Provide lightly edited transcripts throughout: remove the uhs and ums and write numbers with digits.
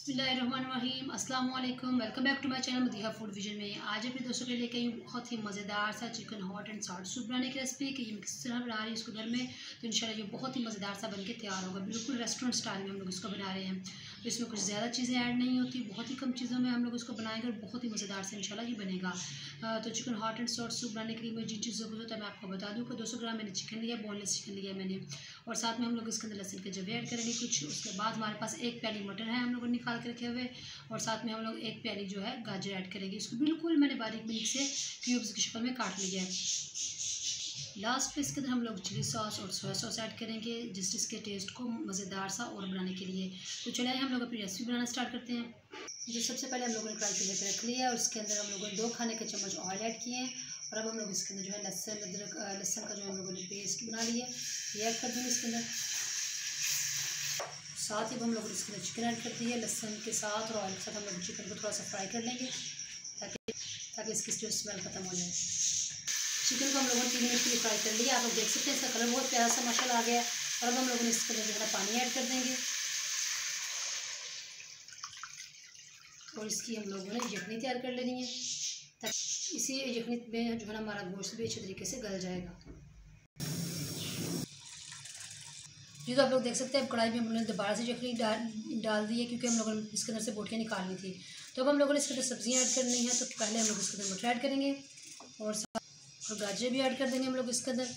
बिस्मिल्लाहिर्रहमानिर्रहीम अस्सलाम वालेकुम। Welcome back to my channel Madiha food vision में। आज अपने दोस्तों के लिए लेके आई हूँ बहुत ही मज़ेदार सा chicken hot and salt soup बनाने की रेसिपी कि ये मैं किस तरह बना रही हूँ इसको घर में। तो इंशाल्लाह ये बहुत ही मज़ेदार सा बनके तैयार होगा, बिल्कुल रेस्टोरेंट स्टाइल में हम लोग इसको बना रहे हैं। तो इसमें कुछ ज़्यादा चीज़ें ऐड नहीं होती, बहुत ही कम चीज़ों में हम लोग इसको बनाएंगे और बहुत ही मज़ेदार से इंशाल्लाह ये बनेगा। तो chicken hot and salt soup बनाने के लिए मुझे जिन चीज़ों को होता है मैं आपको बता दूँ कि 200 ग्राम मैंने चिकन लिया, बोनलेस चिकन लिया मैंने, और साथ में हम लोग इसके अंदर लहसुन के जवे ऐड करेंगे कुछ। उसके बाद हमारे पास एक प्याली मटर है हम लोगों ने निकाल के रखे हुए, और साथ में हम लोग एक प्याली जो है गाजर ऐड करेंगे। इसको बिल्कुल मैंने बारीक बारीक से क्यूब्स की शक्ल में काट लिया है। लास्ट में इसके अंदर हम लोग चिली सॉस और सोया सॉस ऐड करेंगे जिसके टेस्ट को मज़ेदार सा और बनाने के लिए। तो चलिए हम लोग अपनी रेसिपी बनाना स्टार्ट करते हैं। जो सबसे पहले हम लोगों ने कढ़ाई चूल्हे पर रख लिया और उसके अंदर हम लोगों ने 2 खाने के चम्मच ऑयल ऐड किए हैं। और अब हम लोग इसके अंदर जो है लहसुन का जो हम लोगों ने पेस्ट बना लिया है ये ऐड कर देंगे इसके अंदर। साथ ही हम लोग इसके अंदर चिकन ऐड कर दिए लहसुन के साथ, और ऑयल के साथ हम लोग चिकन को थोड़ा सा फ्राई कर लेंगे ताकि इसकी जो स्मेल ख़त्म हो जाए। चिकन को हम लोगों ने 3 मिनट के लिए फ्राई कर लिया। आप लोग देख सकते हैं इसका कलर बहुत प्यारा सा माशाल्लाह आ गया है। और अब हम लोगों ने इसके अंदर जो है पानी ऐड कर देंगे और इसकी हम लोगों ने यखनी तैयार कर लेनी है ताकि इसी यखनी में जो है ना हमारा गोश्त भी अच्छे तरीके से गल जाएगा। जी तो आप लोग देख सकते हैं अब कढ़ाई में हम लोगों ने दोबारा से यखनी डाल दी है क्योंकि हम लोगों ने इसके अंदर से बोटियाँ निकालनी थी। तो अब हम लोगों ने इसके अंदर सब्जियाँ ऐड करनी है। तो पहले हम लोग इसके अंदर मटर ऐड करेंगे और गाजर भी ऐड कर देंगे हम लोग इसके अंदर,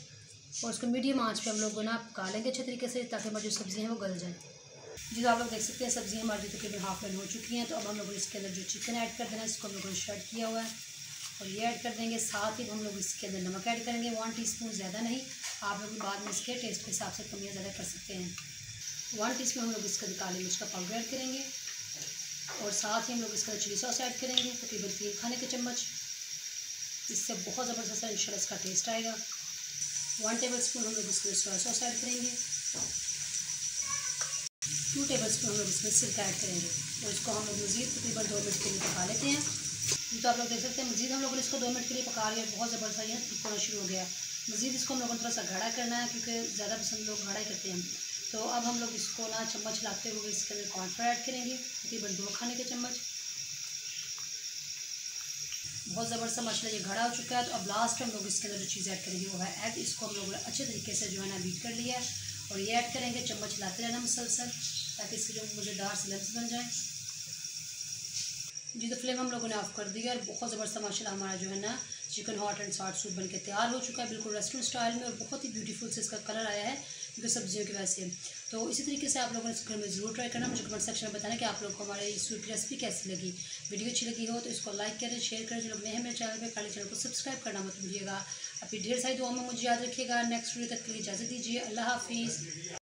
और उसको मीडियम आंच पे हम लोग ना पका लेंगे अच्छे तरीके से ताकि हमारी जो सब्जियाँ हैं वो गल जाएँ। जी तो आप लोग देख सकते हैं सब्जियाँ हमारी तकरीबन हाफ डन हो चुकी हैं। तो अब हम लोग इसके अंदर जो चिकन ऐड कर देना है इसको हम लोगों ने शर्ट किया हुआ है और ये ऐड कर देंगे। साथ ही हम लोग इसके अंदर नमक ऐड करेंगे 1 टीस्पून, ज़्यादा नहीं, आप लोग बाद में इसके टेस्ट के हिसाब से कम या ज़्यादा कर सकते हैं। 1 टीस्पून हम लोग इसका काली मिर्च का पाउडर ऐड करेंगे, और साथ ही हम लोग इसका चिली सॉस ऐड करेंगे तकरीबन 3 खाने के चम्मच। इससे बहुत ज़बरदस्त इंशाल्लाह इसका टेस्ट आएगा। 1 टेबलस्पून हम लोग इसमें सोया सॉस ऐड करेंगे, 2 टेबलस्पून हम लोग इसमें सिरका ऐड करेंगे, और इसको हम लोग मज़ीद तकरीबन 2 मिनट के लिए पका लेते हैं। तो आप लोग देख सकते हैं मज़ीद हम लोगों ने इसको 2 मिनट के लिए पका लिया, बहुत ज़बरदस्त ये थिक होना शुरू हो गया। मज़ीद इसको हम लोगों ने थोड़ा सा गाढ़ा करना है क्योंकि ज़्यादा पसंद लोग गाढ़ा ही करते हैं। तो अब हम लोग इसको ना चम्मच हिलाते हुए इसके अंदर कॉर्नफ्लोर ऐड करेंगे तकरीबन 2 खाने के चम्मच। बहुत ज़बरदस्त माशाल्लाह ये गाढ़ा हो चुका है। तो अब लास्ट हम लोग इसके अंदर जो चीज़ ऐड करेंगे वो है एग। इसको हम लोगों ने अच्छे तरीके से जो है ना बीट कर लिया है, और ये ऐड करेंगे, चम्मच हिलाते रहना मुसलसल ताकि इसके जो मज़ेदार से लम्स बन जाए। जी तो फ्लेम हम लोगों ने ऑफ कर दिया और बहुत ज़बरदस्त माशाल्लाह हमारा जो है ना chicken hot and salt soup बनके तैयार हो चुका है, बिल्कुल रेस्टोरेंट स्टाइल में, और बहुत ही ब्यूटीफुल से इसका कलर आया है क्योंकि सब्जियों की वजह से। तो इसी तरीके से आप लोगों ने इस घर में ज़रूर ट्राई करना। मुझे कमेंट सेक्शन में बताना कि आप लोगों को हमारे इस सूप की रेसिपी कैसी लगी। वीडियो अच्छी लगी हो तो इसको लाइक करें, शेयर करें। जो लोग नए हैं मेरे चैनल पर, चैनल को सब्सक्राइब करना मत भूलिएगा। अपनी ढेर सारी दुआ में मुझे याद रखिएगा। नेक्स्ट वीडियो तक के लिए इजाज़त दीजिए। अल्लाह हाफिज़।